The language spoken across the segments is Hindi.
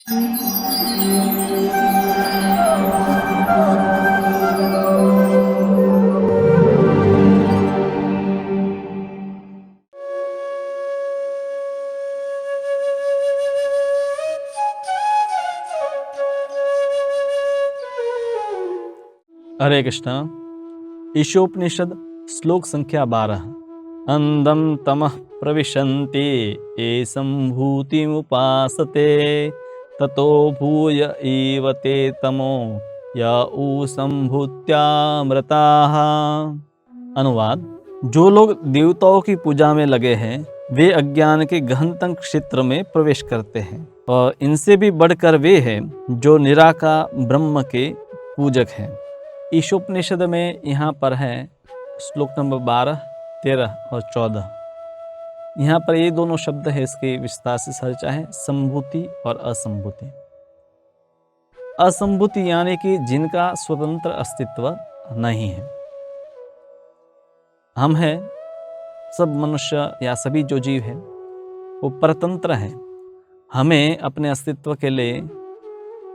हरे कृष्णा। ईशोपनिषद श्लोक संख्या 12। अंधम तमः प्रविशन्ति ये संभूतिमुपासते ततो भूय एव ते तमो या उ संभूत्यामृताः। अनुवाद: जो लोग देवताओं की पूजा में लगे हैं वे अज्ञान के गहनतम क्षेत्र में प्रवेश करते हैं, और इनसे भी बढ़कर वे हैं जो निराकार ब्रह्म के पूजक हैं। ईशोपनिषद में यहाँ पर है श्लोक नंबर 12, 13 और 14। यहाँ पर ये दोनों शब्द है, इसके विस्तार से चर्चा है, संभूति और असंभूति। असंभूति यानी कि जिनका स्वतंत्र अस्तित्व नहीं है। हम हैं, सब मनुष्य या सभी जो जीव हैं वो परतंत्र हैं। हमें अपने अस्तित्व के लिए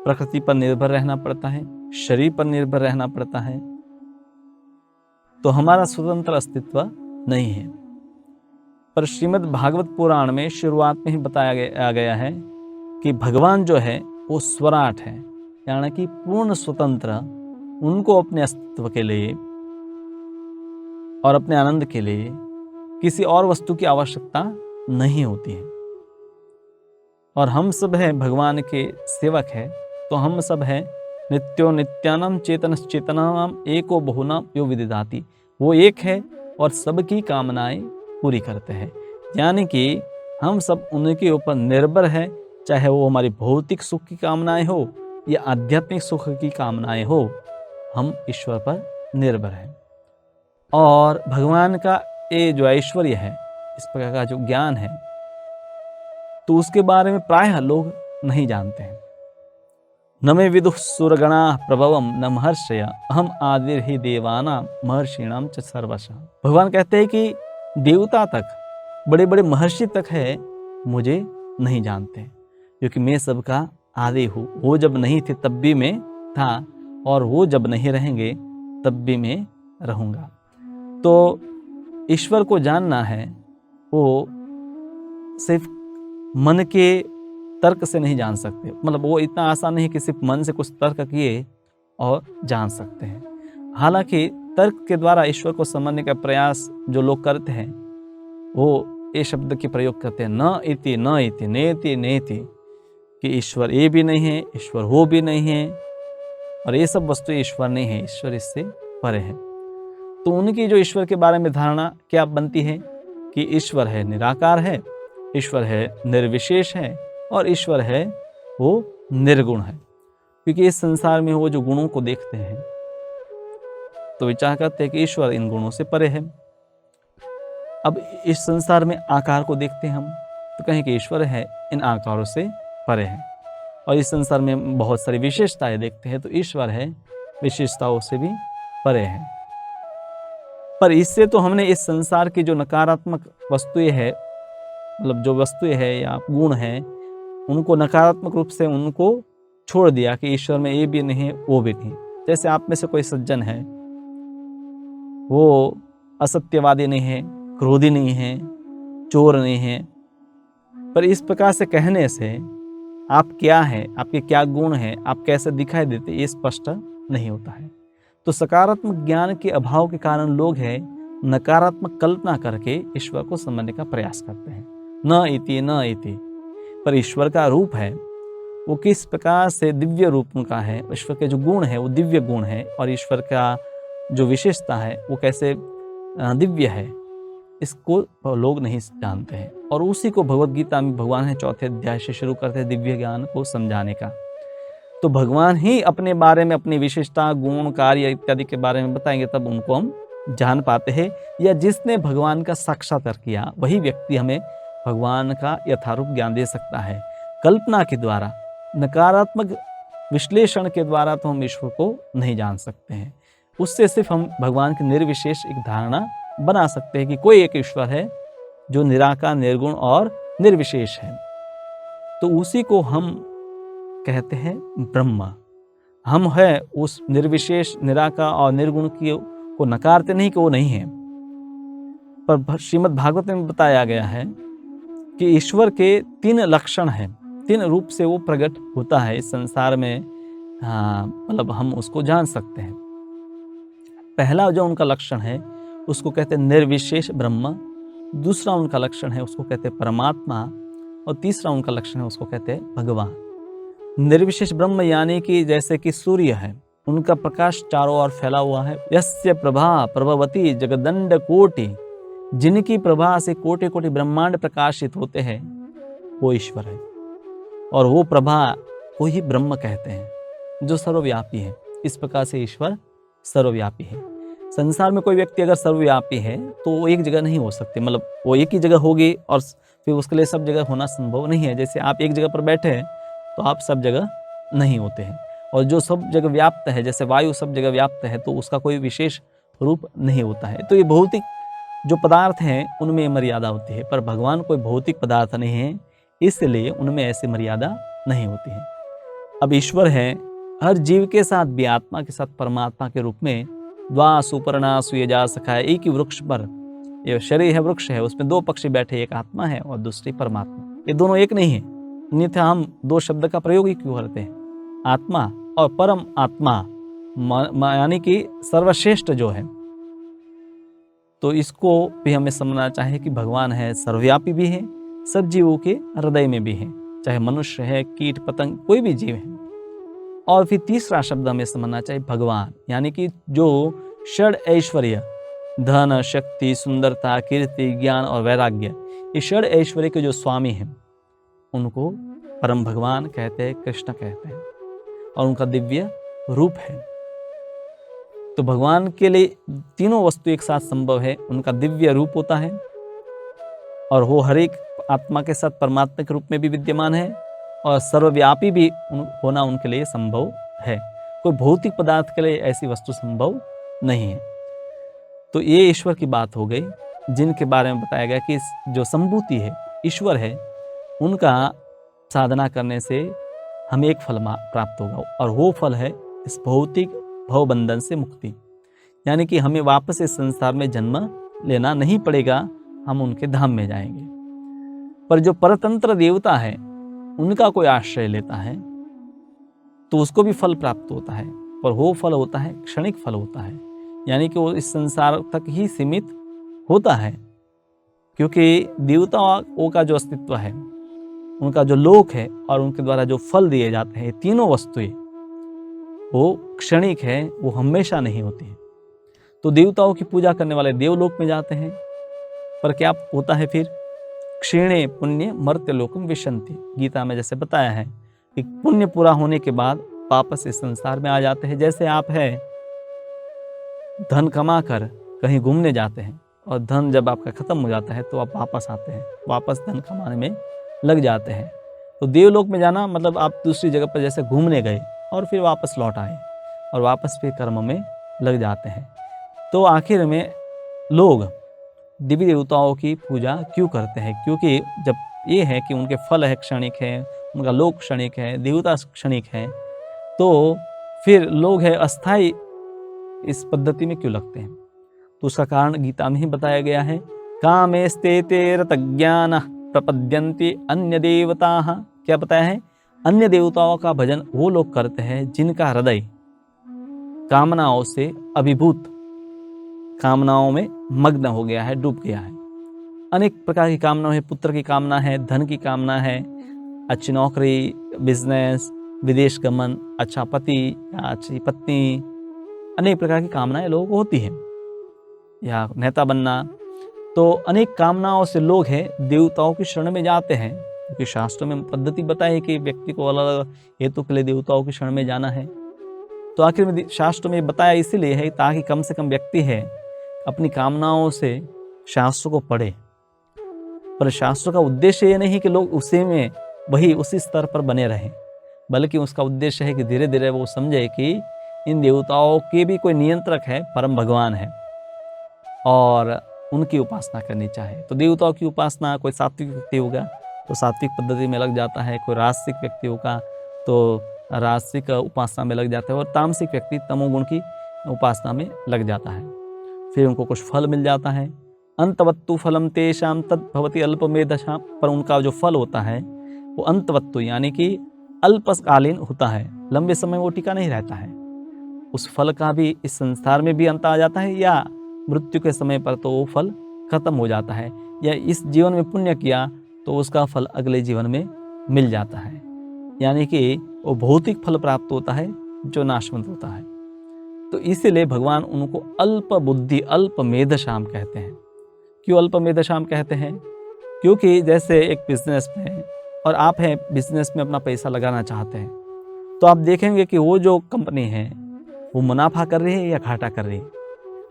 प्रकृति पर निर्भर रहना पड़ता है, शरीर पर निर्भर रहना पड़ता है, तो हमारा स्वतंत्र अस्तित्व नहीं है। पर श्रीमद् भागवत पुराण में शुरुआत में ही बताया गया है कि भगवान जो है वो स्वराट है, यानी कि पूर्ण स्वतंत्र। उनको अपने अस्तित्व के लिए और अपने आनंद के लिए किसी और वस्तु की आवश्यकता नहीं होती है। और हम सब हैं भगवान के सेवक हैं, तो हम सब हैं नित्यो नित्यानाम चेतनश्चेतनाम एको बहुनाम यो विदिधाति। वो एक है और सबकी कामनाएं पूरी करते हैं, यानी कि हम सब उनके ऊपर निर्भर हैं, चाहे वो हमारी भौतिक सुख की कामनाएं हो या आध्यात्मिक सुख की कामनाएं हो, हम ईश्वर पर निर्भर हैं। और भगवान का ये जो ऐश्वर्य है, इस प्रकार का जो ज्ञान है, तो उसके बारे में प्रायः लोग नहीं जानते हैं। न मे विदुः सुरगणाः प्रभवम न महर्षया अहम आदिर्हि देवानां महर्षिणां च सर्वशः। भगवान कहते हैं कि देवता तक, बड़े बड़े महर्षि तक है, मुझे नहीं जानते, क्योंकि मैं सबका आदि हूँ। वो जब नहीं थे तब भी मैं था, और वो जब नहीं रहेंगे तब भी मैं रहूँगा। तो ईश्वर को जानना है, वो सिर्फ मन के तर्क से नहीं जान सकते। मतलब वो इतना आसान नहीं कि सिर्फ मन से कुछ तर्क किए और जान सकते हैं। हालांकि तर्क के द्वारा ईश्वर को समझने का प्रयास जो लोग करते हैं, वो ये शब्द के प्रयोग करते हैं, न इति न इति नेति नेति, कि ईश्वर ये भी नहीं है, ईश्वर वो भी नहीं है, और ये सब वस्तु ईश्वर नहीं है, ईश्वर इससे परे है। तो उनकी जो ईश्वर के बारे में धारणा क्या बनती है कि ईश्वर है निराकार है, ईश्वर है निर्विशेष है, और ईश्वर है वो निर्गुण है। क्योंकि इस संसार में वो जो गुणों को देखते हैं तो विचार करते हैं कि ईश्वर इन गुणों से परे है। अब इस संसार में आकार को देखते हैं हम, तो कहें कि ईश्वर है इन आकारों से परे है। और इस संसार में बहुत सारी विशेषताएं देखते हैं, तो ईश्वर है विशेषताओं से भी परे है। पर इससे तो हमने इस संसार की जो नकारात्मक वस्तुएं है, मतलब जो वस्तुएं है या गुण है, उनको नकारात्मक रूप से उनको छोड़ दिया कि ईश्वर में ये भी नहीं है वो भी नहीं। जैसे आप में से कोई सज्जन है, वो असत्यवादी नहीं है, क्रोधी नहीं है, चोर नहीं है, पर इस प्रकार से कहने से आप क्या है, आपके क्या गुण हैं, आप कैसे दिखाई देते, ये स्पष्ट नहीं होता है। तो सकारात्मक ज्ञान के अभाव के कारण लोग हैं नकारात्मक कल्पना करके ईश्वर को समझने का प्रयास करते हैं। न इति न इति, पर ईश्वर का रूप है वो किस प्रकार से दिव्य रूप का है, ईश्वर के जो गुण है वो दिव्य गुण है, और ईश्वर का जो विशेषता है वो कैसे दिव्य है, इसको लोग नहीं जानते हैं। और उसी को भगवद गीता में भगवान है 4थे अध्याय से शुरू करते हैं दिव्य ज्ञान को समझाने का। तो भगवान ही अपने बारे में, अपनी विशेषता, गुण, कार्य इत्यादि के बारे में बताएंगे, तब उनको हम जान पाते हैं। या जिसने भगवान का साक्षात्कार किया वही व्यक्ति हमें भगवान का यथारूप ज्ञान दे सकता है। कल्पना के द्वारा, नकारात्मक विश्लेषण के द्वारा तो हम ईश्वर को नहीं जान सकते हैं। उससे सिर्फ हम भगवान की निर्विशेष एक धारणा बना सकते हैं कि कोई एक ईश्वर है जो निराकार, निर्गुण और निर्विशेष है। तो उसी को हम कहते हैं ब्रह्म। हम है उस निर्विशेष, निराकार और निर्गुण की को नकारते नहीं कि वो नहीं है, पर श्रीमद् भागवत में बताया गया है कि ईश्वर के 3 लक्षण हैं, 3 रूप से वो प्रकट होता है इस संसार में। मतलब हम उसको जान सकते हैं। पहला जो उनका लक्षण है उसको कहते हैं निर्विशेष ब्रह्म, दूसरा उनका लक्षण है उसको कहते हैं परमात्मा, और तीसरा उनका लक्षण है उसको कहते हैं भगवान। निर्विशेष ब्रह्म यानी कि जैसे कि सूर्य है, उनका प्रकाश चारों ओर फैला हुआ है। यस्य प्रभा प्रभवती जगदंड कोटि, जिनकी प्रभा से कोटि कोटि ब्रह्मांड प्रकाशित होते हैं, वो ईश्वर है। और वो प्रभा को ही ब्रह्म कहते हैं, जो सर्वव्यापी है। इस प्रकार से ईश्वर सर्वव्यापी है। संसार में कोई व्यक्ति अगर सर्वव्यापी है तो वो एक जगह नहीं हो सकते, मतलब वो एक ही जगह होगी और फिर उसके लिए सब जगह होना संभव नहीं है। जैसे आप एक जगह पर बैठे हैं तो आप सब जगह नहीं होते हैं, और जो सब जगह व्याप्त है, जैसे वायु सब जगह व्याप्त है, तो उसका कोई विशेष रूप नहीं होता है। तो ये भौतिक जो पदार्थ हैं उनमें मर्यादा होती है, पर भगवान कोई भौतिक पदार्थ नहीं है, इसलिए उनमें ऐसी मर्यादा नहीं होती है। अब ईश्वर है हर जीव के साथ भी, आत्मा के साथ परमात्मा के रूप में। द्वा सुपर्णा सुयजा सखा, एक ही वृक्ष पर, ये शरीर है, वृक्ष है, उसमें 2 पक्षी बैठे, एक आत्मा है और दूसरी परमात्मा। ये दोनों एक नहीं है, अन्यथा हम 2 शब्द का प्रयोग ही क्यों करते हैं? आत्मा और परम आत्मा, यानी कि सर्वश्रेष्ठ जो है। तो इसको भी हमें समझना चाहिए कि भगवान है, सर्वव्यापी भी है, सब जीवों के हृदय में भी है, चाहे मनुष्य है, कीट पतंग, कोई भी जीव है। और फिर तीसरा शब्द हमें समझना चाहिए भगवान, यानी कि जो षड ऐश्वर्य, धन, शक्ति, सुंदरता, कीर्ति, ज्ञान और वैराग्य, ये षड ऐश्वर्य के जो स्वामी हैं उनको परम भगवान कहते हैं, कृष्ण कहते हैं, और उनका दिव्य रूप है। तो भगवान के लिए तीनों वस्तु एक साथ संभव है। उनका दिव्य रूप होता है और वो हर एक आत्मा के साथ परमात्मा के रूप में भी विद्यमान है, और सर्वव्यापी भी होना उनके लिए संभव है। कोई भौतिक पदार्थ के लिए ऐसी वस्तु संभव नहीं है। तो ये ईश्वर की बात हो गई, जिनके बारे में बताया गया कि जो संभूति है, ईश्वर है, उनका साधना करने से हमें एक फल प्राप्त होगा, और वो फल है इस भौतिक भवबंधन से मुक्ति। यानी कि हमें वापस इस संसार में जन्म लेना नहीं पड़ेगा, हम उनके धाम में जाएंगे। पर जो परतंत्र देवता है, उनका कोई आश्रय लेता है तो उसको भी फल प्राप्त होता है, पर वो फल होता है क्षणिक फल होता है, यानी कि वो इस संसार तक ही सीमित होता है। क्योंकि देवताओं का जो अस्तित्व है, उनका जो लोक है और उनके द्वारा जो फल दिए जाते हैं, तीनों वस्तुएं वो क्षणिक है, वो हमेशा नहीं होती है। तो देवताओं की पूजा करने वाले देवलोक में जाते हैं, पर क्या होता है फिर? क्षीणे पुण्य मर्त्य लोकम विशंति। गीता में जैसे बताया है कि पुण्य पूरा होने के बाद वापस इस संसार में आ जाते हैं। जैसे आप है धन कमा कर कहीं घूमने जाते हैं, और धन जब आपका खत्म हो जाता है तो आप वापस आते हैं, वापस धन कमाने में लग जाते हैं। तो देवलोक में जाना मतलब आप दूसरी जगह पर जैसे घूमने गए और फिर वापस लौट आए और वापस फिर कर्म में लग जाते हैं। तो आखिर में लोग देवी देवताओं की पूजा क्यों करते हैं? क्योंकि जब ये है कि उनके फल है क्षणिक है, उनका लोक क्षणिक है, देवता क्षणिक है, तो फिर लोग है अस्थाई इस पद्धति में क्यों लगते हैं? तो उसका कारण गीता में ही बताया गया है। कामेस्ते ते रतज्ञानः प्रपद्यन्ते अन्य देवताः। क्या बताया है? अन्य देवताओं का भजन वो लोग करते हैं जिनका हृदय कामनाओं से अभिभूत, कामनाओं में मग्न हो गया है, डूब गया है। अनेक प्रकार की कामना है, पुत्र की कामना है, धन की कामना है, अच्छी नौकरी, बिजनेस, विदेश गमन, अच्छा पति या अच्छी पत्नी, अनेक प्रकार की कामनाएं लोगों को होती हैं, या नेता बनना। तो अनेक कामनाओं से लोग हैं देवताओं की शरण में जाते हैं, क्योंकि शास्त्रों में पद्धति बताई है कि व्यक्ति को अलग अलग हेतु के लिए देवताओं की शरण में जाना है। तो आखिर में शास्त्र में बताया इसीलिए है ताकि कम से कम व्यक्ति है अपनी कामनाओं से शास्त्र को पढ़े। पर शास्त्र का उद्देश्य ये नहीं कि लोग उसी में वही उसी स्तर पर बने रहें, बल्कि उसका उद्देश्य है कि धीरे धीरे वो समझे कि इन देवताओं के भी कोई नियंत्रक है, परम भगवान है, और उनकी उपासना करनी चाहिए। तो देवताओं की उपासना, कोई सात्विक व्यक्ति होगा तो सात्विक पद्धति में लग जाता है, कोई राजसिक व्यक्ति होगा तो राजसिक उपासना में लग जाते हैं, और तामसिक व्यक्ति तमोगुण की उपासना में लग जाता है। फिर उनको कुछ फल मिल जाता है। अंतवत्तु फलम तेषाम तद भवति अल्पमेधसां, पर उनका जो फल होता है वो अंतवत्तु यानी कि अल्पकालीन होता है, लंबे समय वो टिका नहीं रहता है। उस फल का भी इस संसार में भी अंत आ जाता है, या मृत्यु के समय पर तो वो फल खत्म हो जाता है, या इस जीवन में पुण्य किया तो उसका फल अगले जीवन में मिल जाता है। यानी कि वो भौतिक फल प्राप्त होता है जो नाशवंत होता है। तो इसीलिए भगवान उनको अल्प बुद्धि अल्प मेधशाम कहते हैं। क्यों अल्प मेधशाम कहते हैं? क्योंकि जैसे एक बिजनेस में, और आप हैं बिजनेस में अपना पैसा लगाना चाहते हैं, तो आप देखेंगे कि वो जो कंपनी है वो मुनाफा कर रही है या घाटा कर रही है।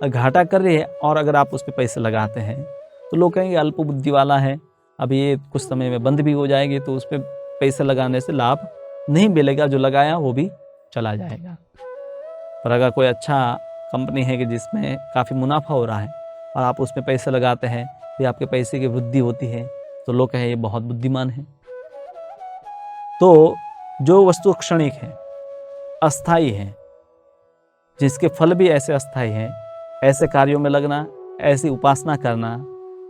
अगर घाटा कर रही है और अगर आप उस पर पैसे लगाते हैं तो लोग कहेंगे अल्प बुद्धि वाला है, अब ये कुछ समय में बंद भी हो जाएगी, तो उस पर पैसे लगाने से लाभ नहीं मिलेगा, जो लगाया वो भी चला जाएगा। पर अगर कोई अच्छा कंपनी है कि जिसमें काफ़ी मुनाफा हो रहा है और आप उसमें पैसे लगाते हैं, फिर आपके पैसे की वृद्धि होती है, तो लोग कहें ये बहुत बुद्धिमान है। तो जो वस्तु क्षणिक है, अस्थाई है, जिसके फल भी ऐसे अस्थाई हैं, ऐसे कार्यों में लगना, ऐसी उपासना करना,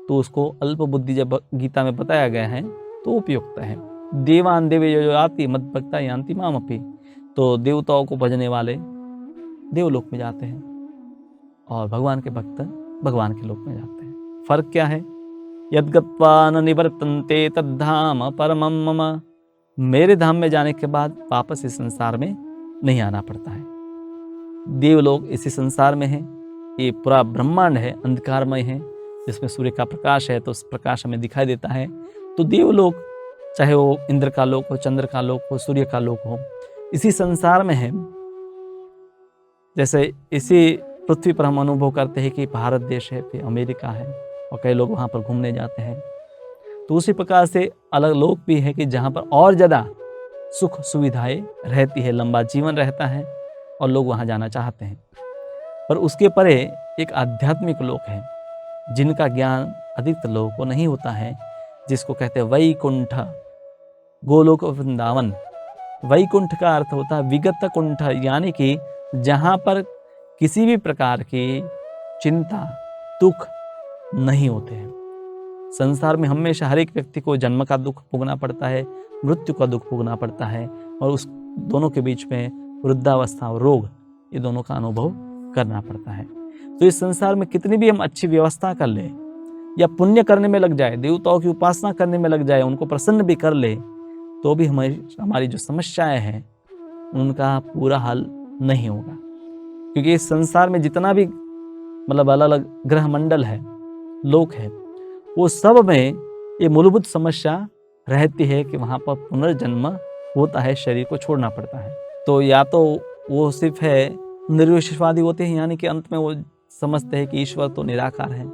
तो उसको अल्प बुद्धि जब गीता में बताया गया है तो उपयुक्त है। देवान देवी जो आती मद भक्ता यान्ति माम अपि, तो देवताओं को भजने वाले देवलोक में जाते हैं और भगवान के भक्त भगवान के लोक में जाते हैं। फर्क क्या है? यद्गत्वा न निवर्तन्ते तद्धाम परमं मम, मेरे धाम में जाने के बाद वापस इस संसार में नहीं आना पड़ता है। देवलोक इसी संसार में है, ये पूरा ब्रह्मांड है, अंधकारमय है, जिसमें सूर्य का प्रकाश है तो उस प्रकाश हमें दिखाई देता है। तो देवलोक, चाहे वो इंद्र का लोक हो, चंद्र का लोक हो, सूर्य का लोक हो, इसी संसार में है। जैसे इसी पृथ्वी पर हम अनुभव करते हैं कि भारत देश है, फिर अमेरिका है, और कई लोग वहाँ पर घूमने जाते हैं। तो उसी प्रकार से अलग लोक भी है कि जहाँ पर और ज़्यादा सुख सुविधाएं रहती है, लंबा जीवन रहता है और लोग वहाँ जाना चाहते हैं। पर उसके परे एक आध्यात्मिक लोक है जिनका ज्ञान अधिकतर लोगों को नहीं होता है, जिसको कहते हैं वैकुंठ, गोलोक वृंदावन। वैकुंठ का अर्थ होता है विगत कुंठ, यानी कि जहाँ पर किसी भी प्रकार की चिंता दुख नहीं होते हैं। संसार में हमेशा हर एक व्यक्ति को जन्म का दुख भोगना पड़ता है, मृत्यु का दुख भोगना पड़ता है, और उस दोनों के बीच में वृद्धावस्था और रोग, ये दोनों का अनुभव करना पड़ता है। तो इस संसार में कितनी भी हम अच्छी व्यवस्था कर ले या पुण्य करने में लग जाए, देवताओं की उपासना करने में लग जाए, उनको प्रसन्न भी कर ले, तो भी हमारी जो समस्याएं हैं उनका पूरा हल नहीं होगा। क्योंकि इस संसार में जितना भी मतलब अलग अलग ग्रह मंडल है, लोक है, वो सब में ये मूलभूत समस्या रहती है कि वहाँ पर पुनर्जन्म होता है, शरीर को छोड़ना पड़ता है। तो या तो वो सिर्फ है निर्विशेषवादी होते हैं, यानी कि अंत में वो समझते हैं कि ईश्वर तो निराकार है,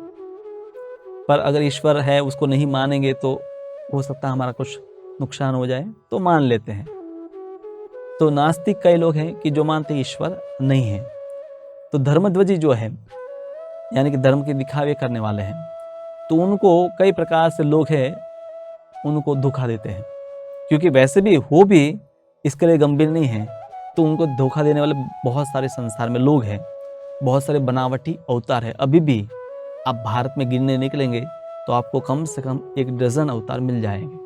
पर अगर ईश्वर है उसको नहीं मानेंगे तो हो सकता है हमारा कुछ नुकसान हो जाए, तो मान लेते हैं। तो नास्तिक कई लोग हैं कि जो मानते ईश्वर नहीं है। तो धर्मध्वजी जो है, यानी कि धर्म के दिखावे करने वाले हैं, तो उनको कई प्रकार से लोग हैं उनको धोखा देते हैं, क्योंकि वैसे भी वो भी इसके लिए गंभीर नहीं है, तो उनको धोखा देने वाले बहुत सारे संसार में लोग हैं, बहुत सारे बनावटी अवतार है। अभी भी आप भारत में गिनने निकलेंगे तो आपको कम से कम 1 डज़न अवतार मिल जाएंगे,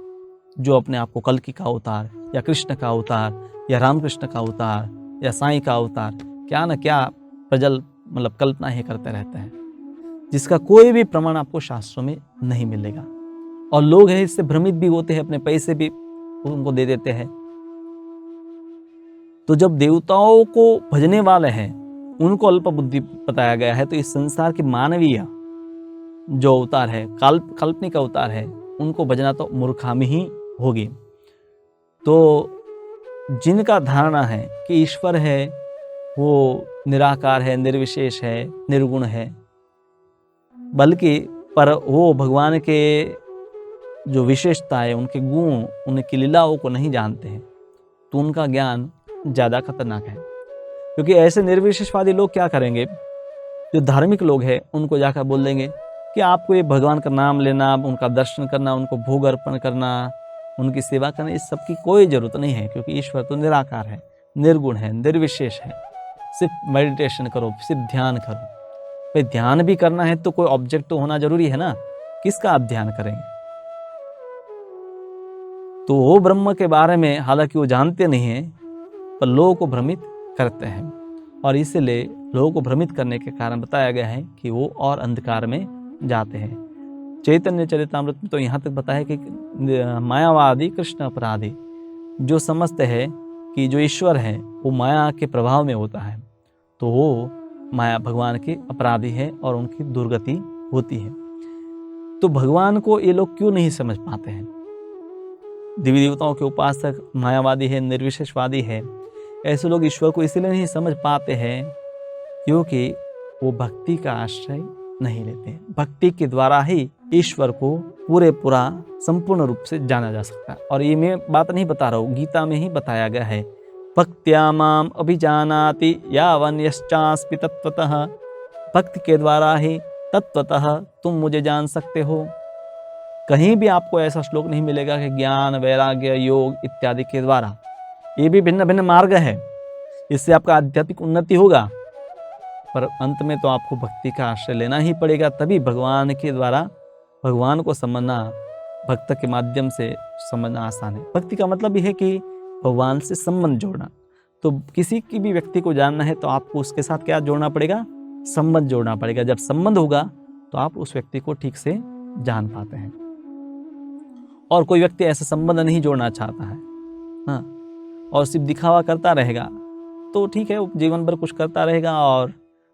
जो अपने आप को कल्कि का अवतार या कृष्ण का अवतार या रामकृष्ण का अवतार या साईं का अवतार, क्या न क्या प्रजल मतलब कल्पना ही करते रहते हैं, जिसका कोई भी प्रमाण आपको शास्त्रों में नहीं मिलेगा। और लोग हैं इससे भ्रमित भी होते हैं, अपने पैसे भी उनको दे देते हैं। तो जब देवताओं को भजने वाले हैं उनको अल्प बुद्धि बताया गया है, तो इस संसार की मानवीय जो अवतार है, काल्पनिक अवतार है, उनको भजना तो मूर्खामी ही होगी। तो जिनका धारणा है कि ईश्वर है, वो निराकार है, निर्विशेष है, निर्गुण है, बल्कि पर वो भगवान के जो विशेषता है, उनके गुण, उनकी लीलाओं को नहीं जानते हैं, तो उनका ज्ञान ज़्यादा खतरनाक है। क्योंकि ऐसे निर्विशेषवादी लोग क्या करेंगे, जो धार्मिक लोग हैं उनको जाकर बोल देंगे कि आपको ये भगवान का नाम लेना, उनका दर्शन करना, उनको भोग अर्पण करना, उनकी सेवा करने इस सब की कोई ज़रूरत नहीं है, क्योंकि ईश्वर तो निराकार है, निर्गुण है, निर्विशेष है। सिर्फ मेडिटेशन करो, सिर्फ ध्यान करो। भाई ध्यान भी करना है तो कोई ऑब्जेक्ट तो होना जरूरी है ना, किसका आप ध्यान करेंगे? तो वो ब्रह्म के बारे में हालांकि वो जानते नहीं हैं, पर लोगों को भ्रमित करते हैं, और इसलिए लोगों को भ्रमित करने के कारण बताया गया है कि वो और अंधकार में जाते हैं। चैतन्य चरितामृत में तो यहाँ तक बताया कि मायावादी कृष्ण अपराधी, जो समझते हैं कि जो ईश्वर है वो माया के प्रभाव में होता है, तो वो माया भगवान के अपराधी है और उनकी दुर्गति होती है। तो भगवान को ये लोग क्यों नहीं समझ पाते हैं? देवी देवताओं के उपासक मायावादी है, निर्विशेषवादी है, ऐसे लोग ईश्वर को इसलिए नहीं समझ पाते हैं क्योंकि वो भक्ति का आश्रय नहीं लेते हैं। भक्ति के द्वारा ही ईश्वर को पूरा संपूर्ण रूप से जाना जा सकता है। और ये मैं बात नहीं बता रहा हूँ, गीता में ही बताया गया है, भक्त्या माम अभिजानाति यावन यश्चास्मि तत्वतः। भक्ति के द्वारा ही तत्वतः तुम मुझे जान सकते हो। कहीं भी आपको ऐसा श्लोक नहीं मिलेगा कि ज्ञान, वैराग्य, योग इत्यादि के द्वारा। ये भी भिन्न भिन्न मार्ग है, इससे आपका आध्यात्मिक उन्नति होगा, पर अंत में तो आपको भक्ति का आश्रय लेना ही पड़ेगा, तभी भगवान के द्वारा भगवान को समझना, भक्त के माध्यम से समझना आसान है। भक्ति का मतलब यह है कि भगवान से संबंध जोड़ना। तो किसी की भी व्यक्ति को जानना है तो आपको उसके साथ क्या जोड़ना पड़ेगा? संबंध जोड़ना पड़ेगा। जब संबंध होगा तो आप उस व्यक्ति को ठीक से जान पाते हैं। और कोई व्यक्ति ऐसा संबंध नहीं जोड़ना चाहता है, हाँ, और सिर्फ दिखावा करता रहेगा, तो ठीक है, वो जीवन भर कुछ करता रहेगा और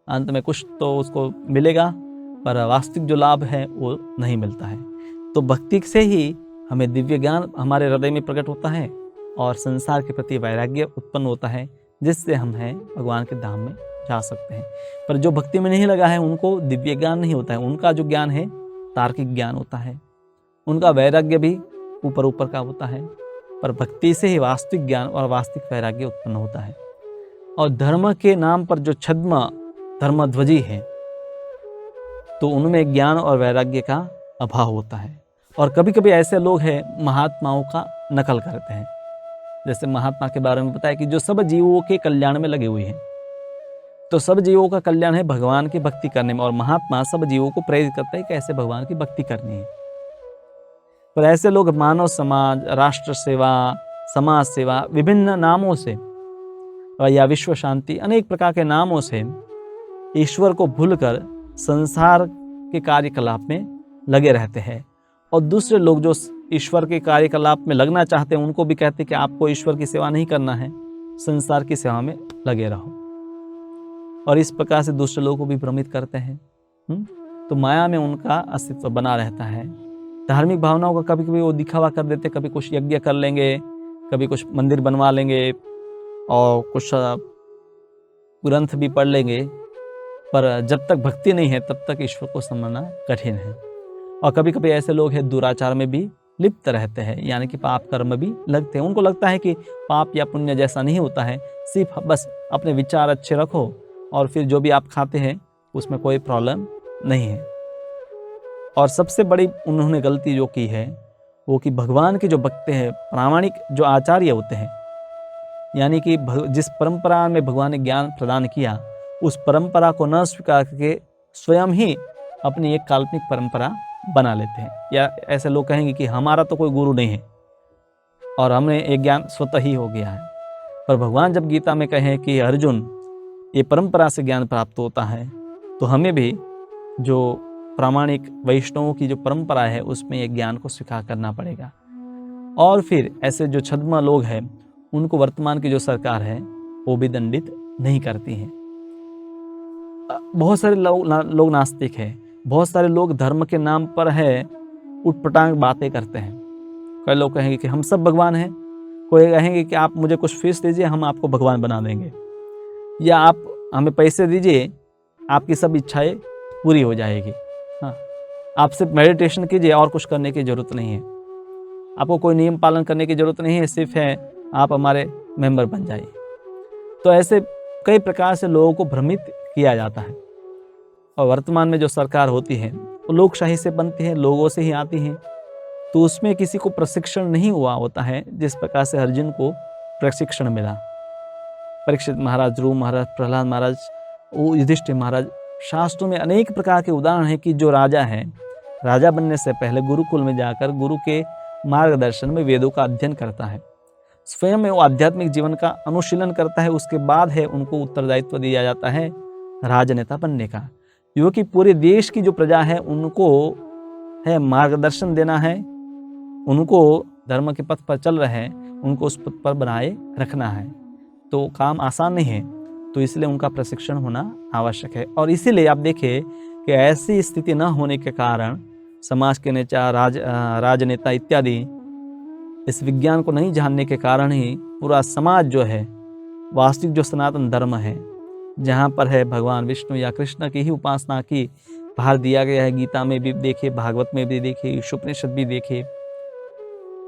अंत में कुछ तो उसको मिलेगा, पर वास्तविक जो लाभ है वो नहीं मिलता है। तो भक्ति से ही हमें दिव्य ज्ञान हमारे हृदय में प्रकट होता है और संसार के प्रति वैराग्य उत्पन्न होता है, जिससे हम हैं भगवान के धाम में जा सकते हैं। पर जो भक्ति में नहीं लगा है उनको दिव्य ज्ञान नहीं होता है। उनका जो ज्ञान है तार्किक ज्ञान होता है, उनका वैराग्य भी ऊपर ऊपर का होता है, पर भक्ति से ही वास्तविक ज्ञान और वास्तविक वैराग्य उत्पन्न होता है। और धर्म के नाम पर जो छद्म धर्मध्वजी है, तो उनमें ज्ञान और वैराग्य का अभाव होता है। और कभी कभी ऐसे लोग हैं महात्माओं का नकल करते हैं। जैसे महात्मा के बारे में बताया कि जो सब जीवों के कल्याण में लगे हुए हैं, तो सब जीवों का कल्याण है भगवान की भक्ति करने में, और महात्मा सब जीवों को प्रेरित करता है कि कैसे भगवान की भक्ति करनी है। पर ऐसे लोग मानव समाज, राष्ट्र सेवा, समाज सेवा, विभिन्न नामों से या विश्व शांति, अनेक प्रकार के नामों से ईश्वर को भूलकर संसार के कार्यकलाप में लगे रहते हैं। और दूसरे लोग जो ईश्वर के कार्यकलाप में लगना चाहते हैं उनको भी कहते हैं कि आपको ईश्वर की सेवा नहीं करना है, संसार की सेवा में लगे रहो। और इस प्रकार से दूसरे लोगों को भी भ्रमित करते हैं। तो माया में उनका अस्तित्व बना रहता है। धार्मिक भावनाओं का कभी कभी वो दिखावा कर देते, कभी कुछ यज्ञ कर लेंगे, कभी कुछ मंदिर बनवा लेंगे और कुछ ग्रंथ भी पढ़ लेंगे, पर जब तक भक्ति नहीं है तब तक ईश्वर को समझना कठिन है। और कभी कभी ऐसे लोग हैं दुराचार में भी लिप्त रहते हैं, यानी कि पाप कर्म भी लगते हैं। उनको लगता है कि पाप या पुण्य जैसा नहीं होता है, सिर्फ बस अपने विचार अच्छे रखो और फिर जो भी आप खाते हैं उसमें कोई प्रॉब्लम नहीं है। और सबसे बड़ी उन्होंने गलती जो की है वो कि भगवान के जो भक्त हैं, प्रामाणिक जो आचार्य होते हैं, यानी कि जिस परंपरा में भगवान ने ज्ञान प्रदान किया उस परंपरा को न स्वीकार करके स्वयं ही अपनी एक काल्पनिक परंपरा बना लेते हैं। या ऐसे लोग कहेंगे कि हमारा तो कोई गुरु नहीं है और हमें एक ज्ञान स्वतः ही हो गया है। पर भगवान जब गीता में कहें कि अर्जुन ये परंपरा से ज्ञान प्राप्त होता है, तो हमें भी जो प्रामाणिक वैष्णवों की जो परंपरा है उसमें एक ज्ञान को स्वीकार करना पड़ेगा। और फिर ऐसे जो छद्म लोग हैं उनको वर्तमान की जो सरकार है वो भी दंडित नहीं करती है। बहुत सारे लोग नास्तिक हैं, बहुत सारे लोग धर्म के नाम पर है उटपटांग बातें करते हैं। कई लोग कहेंगे कि हम सब भगवान हैं, कोई कहेंगे कि आप मुझे कुछ फीस दीजिए हम आपको भगवान बना देंगे, या आप हमें पैसे दीजिए आपकी सब इच्छाएं पूरी हो जाएगी। हाँ, आप सिर्फ मेडिटेशन कीजिए और कुछ करने की ज़रूरत नहीं है, आपको कोई नियम पालन करने की ज़रूरत नहीं है, सिर्फ है आप हमारे मेंबर बन जाइए। तो ऐसे कई प्रकार से लोगों को भ्रमित किया जाता है। और वर्तमान में जो सरकार होती है वो लोकशाही से बनती है, लोगों से ही आती है। तो उसमें किसी को प्रशिक्षण नहीं हुआ होता है जिस प्रकार से अर्जुन को प्रशिक्षण मिला। परीक्षित महाराज, ध्रुव महाराज, प्रहलाद महाराज, युधिष्ठिर महाराज, शास्त्रों में अनेक प्रकार के उदाहरण हैं कि जो राजा है, राजा बनने से पहले गुरुकुल में जाकर गुरु के मार्गदर्शन में वेदों का अध्ययन करता है, स्वयं में वो आध्यात्मिक जीवन का अनुशीलन करता है, उसके बाद है उनको उत्तरदायित्व दिया जाता है राजनेता बनने का। क्योंकि पूरे देश की जो प्रजा है उनको है मार्गदर्शन देना है, उनको धर्म के पथ पर चल रहे हैं, उनको उस पथ पर बनाए रखना है, तो काम आसान नहीं है। तो इसलिए उनका प्रशिक्षण होना आवश्यक है। और इसीलिए आप देखिए कि ऐसी स्थिति न होने के कारण समाज के नेता, राजनेता इत्यादि इस विज्ञान को नहीं जानने के कारण ही पूरा समाज जो है, वास्तविक जो सनातन धर्म है, जहाँ पर है भगवान विष्णु या कृष्ण की ही उपासना की भार दिया गया है, गीता में भी देखिए, भागवत में भी देखिए, उपनिषद भी देखिए,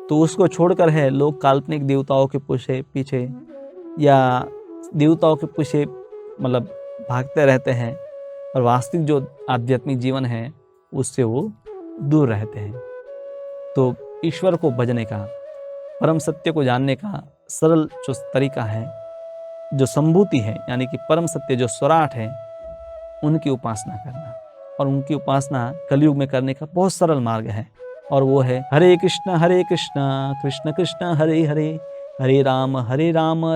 तो उसको छोड़कर है लोग काल्पनिक देवताओं के पीछे या देवताओं के पीछे मतलब भागते रहते हैं, और वास्तविक जो आध्यात्मिक जीवन है उससे वो दूर रहते हैं। तो ईश्वर को भजने का, परम सत्य को जानने का सरल जो तरीका है, जो संभूति है, यानी कि परम सत्य जो स्वराट है, उनकी उपासना करना, और उनकी उपासना कलयुग में करने का बहुत सरल मार्ग है, और वो है हरे कृष्ण कृष्ण कृष्ण हरे हरे, हरे राम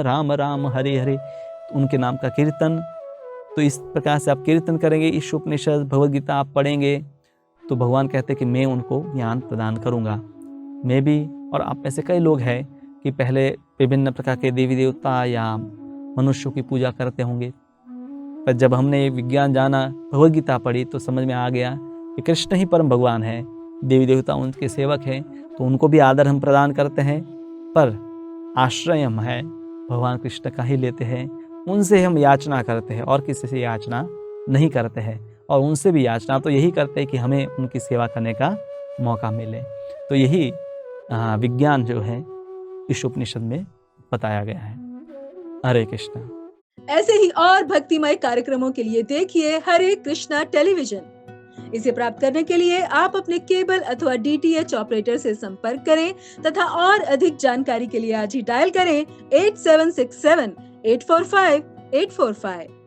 राम राम हरे हरे। उनके नाम का कीर्तन, तो इस प्रकार से आप कीर्तन करेंगे, इस उपनिषद भगवद गीता आप पढ़ेंगे, तो भगवान कहते हैं कि मैं उनको ज्ञान प्रदान करूंगा। मैं भी और आप में से कई लोग हैं कि पहले विभिन्न प्रकार के देवी देवता या मनुष्यों की पूजा करते होंगे, पर जब हमने विज्ञान जाना, भगवद गीता पढ़ी, तो समझ में आ गया कि कृष्ण ही परम भगवान है, देवी देवता उनके सेवक हैं, तो उनको भी आदर हम प्रदान करते हैं, पर आश्रय हम है भगवान कृष्ण का ही लेते हैं, उनसे हम याचना करते हैं और किसी से याचना नहीं करते हैं, और उनसे भी याचना तो यही करते हैं कि हमें उनकी सेवा करने का मौका मिले। तो यही विज्ञान जो है इस उपनिषद में बताया गया है। हरे कृष्णा। ऐसे ही और भक्तिमय कार्यक्रमों के लिए देखिए हरे कृष्णा टेलीविजन। इसे प्राप्त करने के लिए आप अपने केबल अथवा DTH ऑपरेटर से संपर्क करें तथा और अधिक जानकारी के लिए आज ही डायल करें 8767 845 845।